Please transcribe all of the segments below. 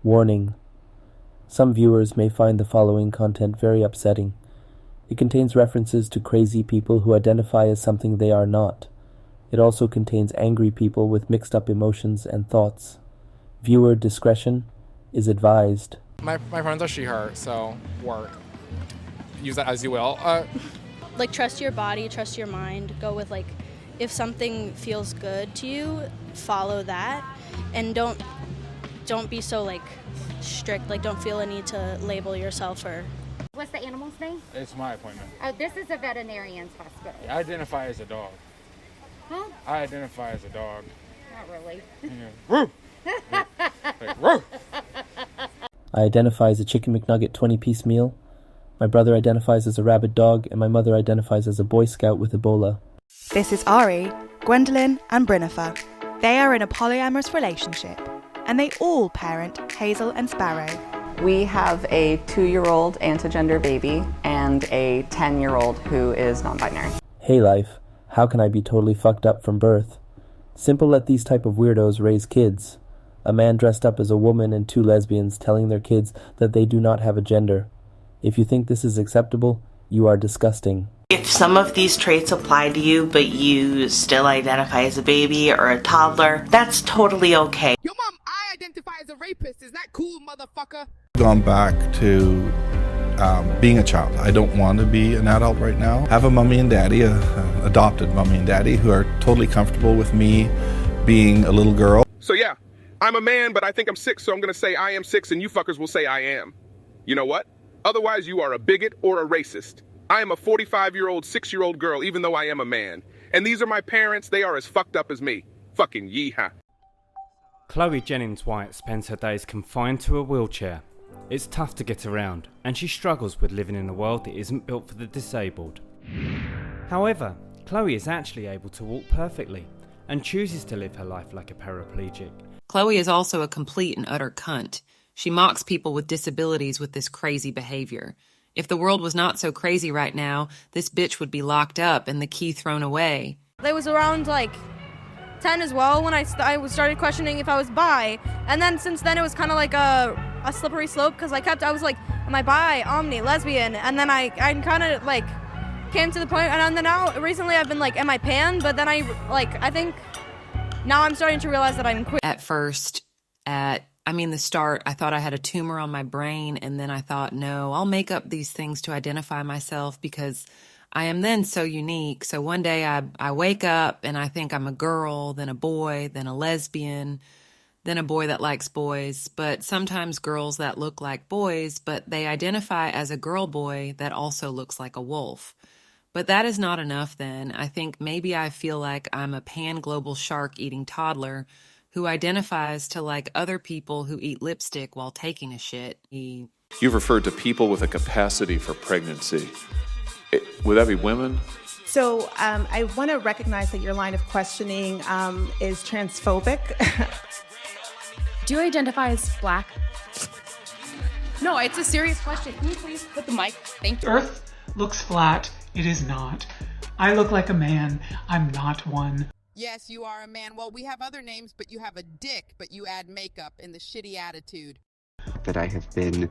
Warning. Some viewers may find the following content very upsetting. It contains references to crazy people who identify as something they are not. It also contains angry people with mixed up emotions and thoughts. Viewer discretion is advised. My friends are she, her, so work. Use that as you will. Trust your body, trust your mind. Go with, if something feels good to you, follow that. And don't be so, strict. Don't feel a need to label yourself or... What's the animal's name? It's my appointment. Oh, this is a veterinarian's hospital. I identify as a dog. Huh? I identify as a dog. Not really. Yeah. Woo! Woo! I identify as a Chicken McNugget 20-piece meal. My brother identifies as a rabid dog, and my mother identifies as a Boy Scout with Ebola. This is Ari, Gwendolyn, and Brynnifer. They are in a polyamorous relationship, and they all parent Hazel and Sparrow. We have a 2-year-old antigender baby and a 10-year-old who is non-binary. Hey life, how can I be totally fucked up from birth? Simple let these type of weirdos raise kids. A man dressed up as a woman and 2 lesbians telling their kids that they do not have a gender. If you think this is acceptable, you are disgusting. If some of these traits apply to you, but you still identify as a baby or a toddler, that's totally okay. Yo, Mom, I identify as a rapist. Is that cool, motherfucker? Gone back to being a child. I don't want to be an adult right now. I have a mommy and daddy, adopted mommy and daddy, who are totally comfortable with me being a little girl. So yeah, I'm a man, but I think I'm 6, so I'm going to say I am 6, and you fuckers will say I am. You know what? Otherwise, you are a bigot or a racist. I am a 45-year-old, 6-year-old girl, even though I am a man. And these are my parents. They are as fucked up as me. Fucking yeehaw. Chloe Jennings White spends her days confined to a wheelchair. It's tough to get around, and she struggles with living in a world that isn't built for the disabled. However, Chloe is actually able to walk perfectly, and chooses to live her life like a paraplegic. Chloe is also a complete and utter cunt. She mocks people with disabilities with this crazy behavior. If the world was not so crazy right now, this bitch would be locked up and the key thrown away. I was around 10 as well when I started questioning if I was bi. And then since then it was kind of like a slippery slope because I was like, am I bi, omni, lesbian? And then I kind of came to the point, and then now recently I've been am I pan? But then I think now I'm starting to realize that I'm queer. At first, the start, I thought I had a tumor on my brain, and then I thought, no, I'll make up these things to identify myself because I am then so unique. So one day I wake up and I think I'm a girl, then a boy, then a lesbian, then a boy that likes boys. But sometimes girls that look like boys, but they identify as a girl boy that also looks like a wolf. But that is not enough then. I think maybe I feel like I'm a pan-global shark-eating toddler who identifies to like other people who eat lipstick while taking a shit. You've referred to people with a capacity for pregnancy. Would that be women? So I want to recognize that your line of questioning is transphobic. Do you identify as Black? No, it's a serious question. Can you please put the mic? Thank you. Earth looks flat. It is not. I look like a man. I'm not one. Yes, you are a man. Well, we have other names, but you have a dick, but you add makeup and the shitty attitude. That I have been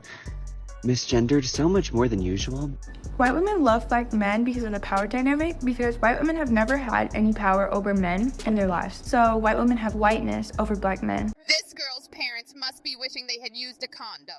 misgendered so much more than usual. White women love Black men because of the power dynamic, because white women have never had any power over men in their lives. So white women have whiteness over Black men. This girl's parents must be wishing they had used a condom.